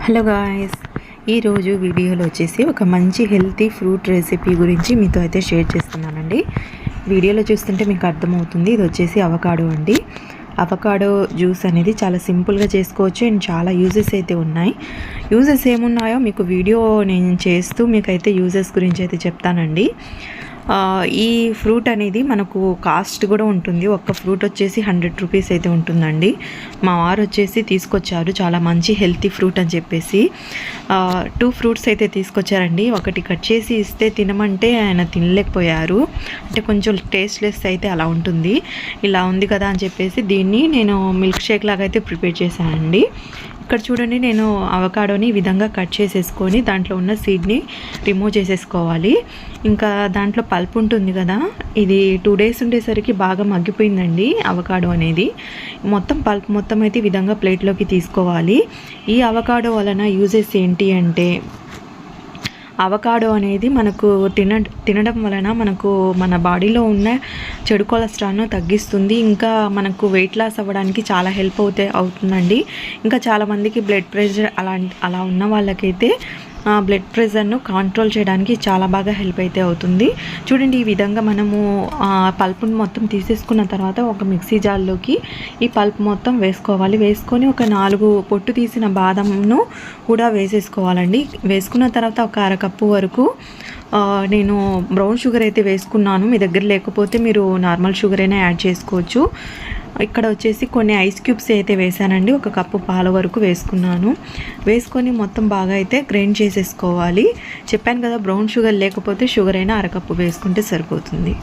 Hello guys, ఈరోజు వీడియోలో వచ్చేసి ఒక మంచి హెల్తీ ఫ్రూట్ రెసిపీ గురించి మీతో అయితే షేర్ చేస్తున్నానండి. వీడియోలో చూస్తుంటే మీకు అర్థమవుతుంది. ఇది వచ్చేసి అవకాడో అండి. అవకాడో జ్యూస్ అనేది చాలా సింపుల్గా చేసుకోవచ్చు అండ్ చాలా యూజెస్ అయితే ఉన్నాయి. యూజెస్ ఏమున్నాయో మీకు వీడియో నేను చేస్తూ మీకైతే యూజెస్ గురించి అయితే చెప్తానండి. ఈ ఫ్రూట్ అనేది మనకు కాస్ట్ కూడా ఉంటుంది. ఒక్క ఫ్రూట్ వచ్చేసి 100 రూపీస్ అయితే ఉంటుందండి. మా వారు వచ్చేసి తీసుకొచ్చారు, చాలా మంచి హెల్తీ ఫ్రూట్ అని చెప్పేసి 2 ఫ్రూట్స్ అయితే తీసుకొచ్చారండి. ఒకటి కట్ చేసి ఇస్తే తినమంటే ఆయన తినలేకపోయారు. అంటే కొంచెం టేస్ట్లెస్ అయితే అలా ఉంటుంది. ఇలా ఉంది కదా అని చెప్పేసి దీన్ని నేను మిల్క్ షేక్ లాగా అయితే ప్రిపేర్ చేశానండి. ఇక్కడ చూడండి, నేను అవకాడోని ఈ విధంగా కట్ చేసేసుకొని దాంట్లో ఉన్న సీడ్ని రిమూవ్ చేసేసుకోవాలి. ఇంకా దాంట్లో పల్ప్ ఉంటుంది కదా, ఇది 2 డేస్ ఉండేసరికి బాగా మగ్గిపోయిందండి అవకాడో అనేది. మొత్తం పల్ప్ మొత్తం అయితే ఈ విధంగా ప్లేట్లోకి తీసుకోవాలి. ఈ అవకాడో వలన యూజెస్ ఏంటి అంటే, అవకాడో అనేది మనకు తినడం వలన మనకు మన బాడీలో ఉన్న చెడు కొలెస్ట్రాల్ను తగ్గిస్తుంది. ఇంకా మనకు వెయిట్ లాస్ అవ్వడానికి చాలా హెల్ప్ అవుతుందండి. ఇంకా చాలామందికి బ్లడ్ ప్రెషర్ అలా ఉన్న వాళ్ళకైతే బ్లడ్ ప్రెషర్ను కంట్రోల్ చేయడానికి చాలా బాగా హెల్ప్ అయితే అవుతుంది. చూడండి, ఈ విధంగా మనము పల్పును మొత్తం తీసేసుకున్న తర్వాత ఒక మిక్సీ జార్లోకి ఈ పల్ప్ మొత్తం వేసుకోవాలి. వేసుకొని ఒక 4 పొట్టు తీసిన బాదంను కూడా వేసేసుకోవాలండి. వేసుకున్న తర్వాత ఒక అరకప్పు వరకు నేను బ్రౌన్ షుగర్ అయితే వేసుకున్నాను. మీ దగ్గర లేకపోతే మీరు నార్మల్ షుగర్ అయినా యాడ్ చేసుకోవచ్చు. ఇక్కడ వచ్చేసి కొన్ని ఐస్ క్యూబ్స్ అయితే వేసానండి. ఒక కప్పు పాల వరకు వేసుకున్నాను. వేసుకొని మొత్తం బాగా అయితే గ్రైండ్ చేసేసుకోవాలి. చెప్పాను కదా, బ్రౌన్ షుగర్ లేకపోతే షుగర్ అయినా అరకప్పు వేసుకుంటే సరిపోతుంది.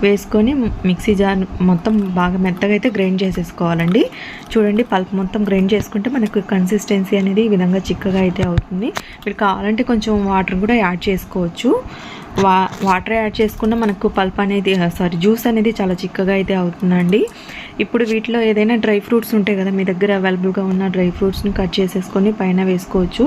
వేసుకొని మిక్సీ జార్ మొత్తం బాగా మెత్తగా అయితే గ్రైండ్ చేసేసుకోవాలండి. చూడండి, పల్ప్ మొత్తం గ్రైండ్ చేసుకుంటే మనకు కన్సిస్టెన్సీ అనేది ఈ విధంగా చిక్కగా అయితే అవుతుంది. మీరు కావాలంటే కొంచెం వాటర్ కూడా యాడ్ చేసుకోవచ్చు. వాటర్ యాడ్ చేసుకున్న మనకు పల్ప్ అనేది జ్యూస్ అనేది చాలా చిక్కగా అయితే అవుతుందండి. ఇప్పుడు వీటిలో ఏదైనా డ్రై ఫ్రూట్స్ ఉంటాయి కదా, మీ దగ్గర అవైలబుల్గా ఉన్న డ్రై ఫ్రూట్స్ని కట్ చేసేసుకొని పైన వేసుకోవచ్చు.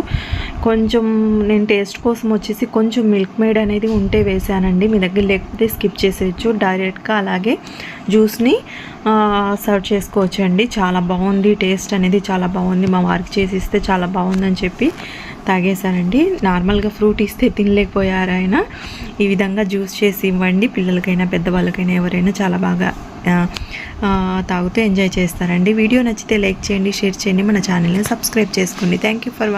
కొంచెం నేను టేస్ట్ కోసం వచ్చేసి కొంచెం మిల్క్ మేడ్ అనేది ఉంటే వేసానండి. మీ దగ్గర లేకపోతే స్కిప్ చేసేయచ్చు. డైరెక్ట్గా అలాగే జ్యూస్ని సర్వ్ చేసుకోవచ్చు అండి. చాలా బాగుంది, టేస్ట్ అనేది చాలా బాగుంది. మా వారికి చేసి ఇస్తే చాలా బాగుందని చెప్పి తాగేశానండి. నార్మల్గా ఫ్రూట్ ఇస్తే తినలేకపోయారు ఆయన. ఈ విధంగా జ్యూస్ చేసి ఇవ్వండి, పిల్లలకైనా పెద్దవాళ్ళకైనా ఎవరైనా చాలా బాగా తాగుతూ ఎంజాయ్ చేస్తారండి. వీడియో నచ్చితే లైక్ చేయండి, షేర్ చేయండి, మన ఛానల్ని సబ్స్క్రైబ్ చేసుకోండి. Thank you for